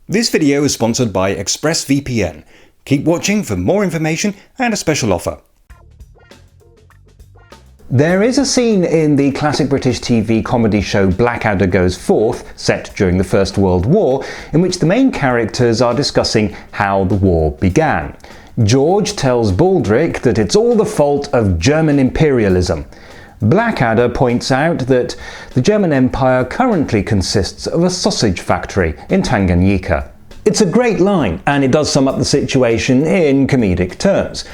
This video is sponsored by ExpressVPN. Keep watching for more information and a special offer. There is a scene in the classic British TV comedy show Blackadder Goes Forth, set during the First World War, in which the main characters are discussing how the war began. George tells Baldric that it's all the fault of German imperialism. Blackadder points out that the German Empire currently consists of a sausage factory in Tanganyika. It's a great line, and it does sum up the situation in comedic terms.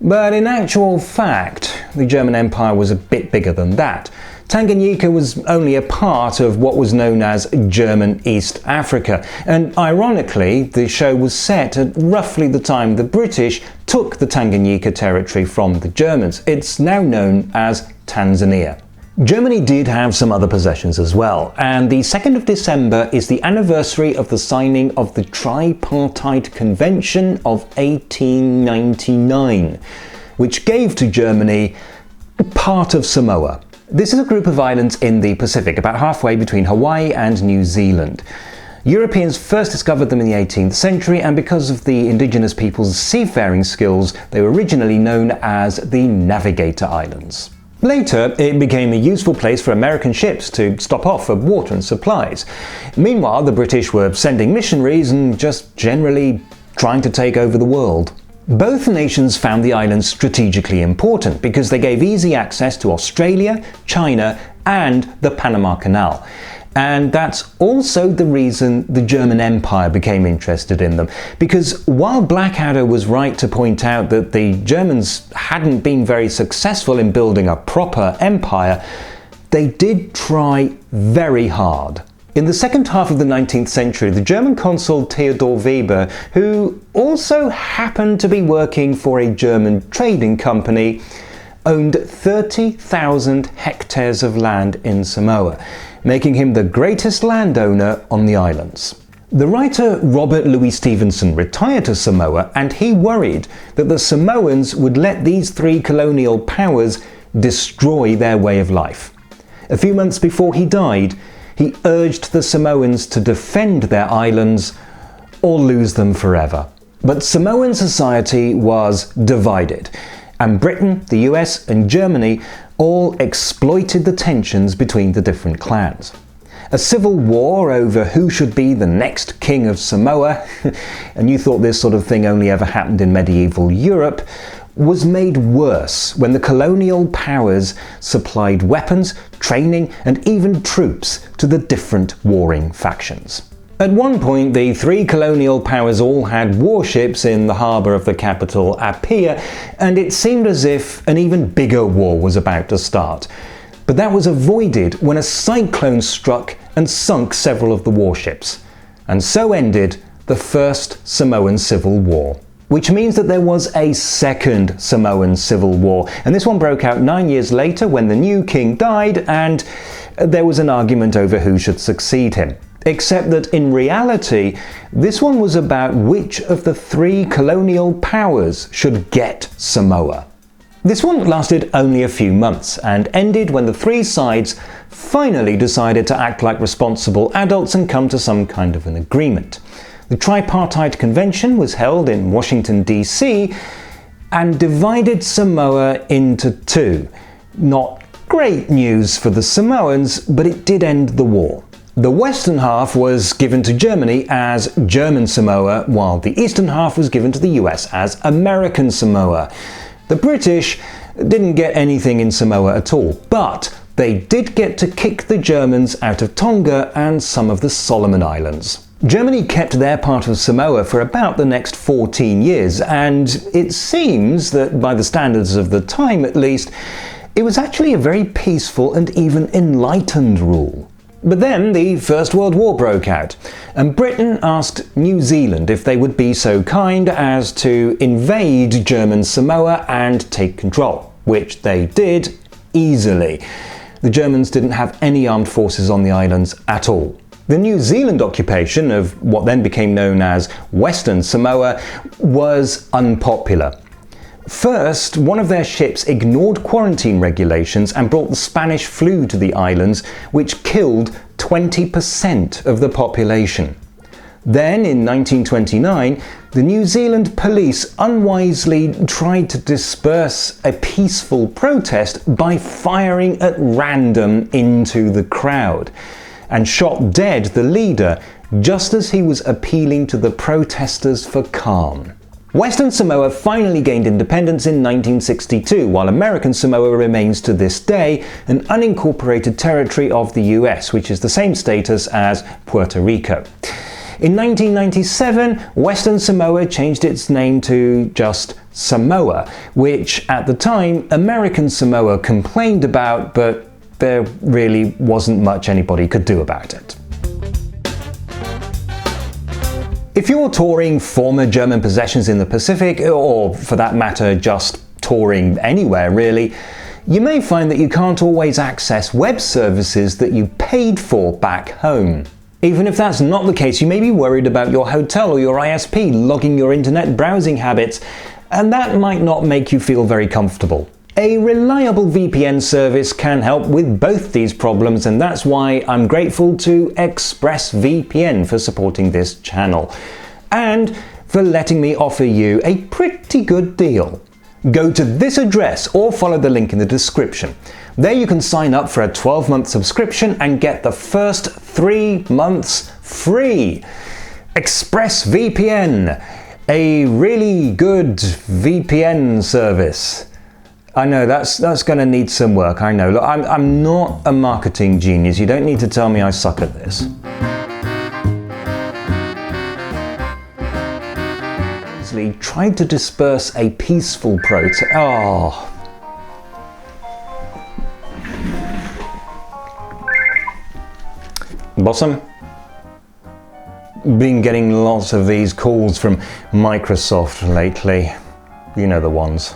But in actual fact, the German Empire was a bit bigger than that. Tanganyika was only a part of what was known as German East Africa, and ironically, the show was set at roughly the time the British took the Tanganyika territory from the Germans. It's now known as Tanzania. Germany did have some other possessions as well, and the 2nd of December is the anniversary of the signing of the Tripartite Convention of 1899, which gave to Germany part of Samoa. This is a group of islands in the Pacific, about halfway between Hawaii and New Zealand. Europeans first discovered them in the 18th century, and because of the indigenous people's seafaring skills, they were originally known as the Navigator Islands. Later, it became a useful place for American ships to stop off for water and supplies. Meanwhile, the British were sending missionaries and just generally trying to take over the world. Both nations found the islands strategically important because they gave easy access to Australia, China, and the Panama Canal. And that's also the reason the German Empire became interested in them. Because while Blackadder was right to point out that the Germans hadn't been very successful in building a proper empire, they did try very hard. In the second half of the 19th century, the German consul Theodor Weber, who also happened to be working for a German trading company, owned 30,000 hectares of land in Samoa, making him the greatest landowner on the islands. The writer Robert Louis Stevenson retired to Samoa, and he worried that the Samoans would let these three colonial powers destroy their way of life. A few months before he died, he urged the Samoans to defend their islands or lose them forever. But Samoan society was divided, and Britain, the US, and Germany all exploited the tensions between the different clans. A civil war over who should be the next king of Samoa, and you thought this sort of thing only ever happened in medieval Europe, was made worse when the colonial powers supplied weapons, training, and even troops to the different warring factions. At one point, the three colonial powers all had warships in the harbour of the capital, Apia, and it seemed as if an even bigger war was about to start. But that was avoided when a cyclone struck and sunk several of the warships. And so ended the First Samoan Civil War. Which means that there was a second Samoan Civil War, and this one broke out 9 years later when the new king died and there was an argument over who should succeed him. Except that in reality, this one was about which of the three colonial powers should get Samoa. This one lasted only a few months and ended when the three sides finally decided to act like responsible adults and come to some kind of an agreement. The Tripartite Convention was held in Washington, D.C. and divided Samoa into two. Not great news for the Samoans, but it did end the war. The western half was given to Germany as German Samoa, while the eastern half was given to the US as American Samoa. The British didn't get anything in Samoa at all, but they did get to kick the Germans out of Tonga and some of the Solomon Islands. Germany kept their part of Samoa for about the next 14 years, and it seems that, by the standards of the time at least, it was actually a very peaceful and even enlightened rule. But then the First World War broke out, and Britain asked New Zealand if they would be so kind as to invade German Samoa and take control, which they did easily. The Germans didn't have any armed forces on the islands at all. The New Zealand occupation of what then became known as Western Samoa was unpopular. First, one of their ships ignored quarantine regulations and brought the Spanish flu to the islands, which killed 20% of the population. Then, in 1929, the New Zealand police unwisely tried to disperse a peaceful protest by firing at random into the crowd, and shot dead the leader just as he was appealing to the protesters for calm. Western Samoa finally gained independence in 1962, while American Samoa remains to this day an unincorporated territory of the US, which is the same status as Puerto Rico. In 1997, Western Samoa changed its name to just Samoa, which at the time American Samoa complained about, but there really wasn't much anybody could do about it. If you're touring former German possessions in the Pacific, or for that matter just touring anywhere really, you may find that you can't always access web services that you paid for back home. Even if that's not the case, you may be worried about your hotel or your ISP logging your internet browsing habits, and that might not make you feel very comfortable. A reliable VPN service can help with both these problems, and that's why I'm grateful to ExpressVPN for supporting this channel, and for letting me offer you a pretty good deal. Go to this address or follow the link in the description. There you can sign up for a 12-month subscription and get the first 3 months free. ExpressVPN, a really good VPN service. I know that's going to need some work, I know. Look, I'm not a marketing genius. You don't need to tell me I suck at this. Tried to disperse a peaceful protest. Oh. Bossum? Been getting lots of these calls from Microsoft lately. You know the ones.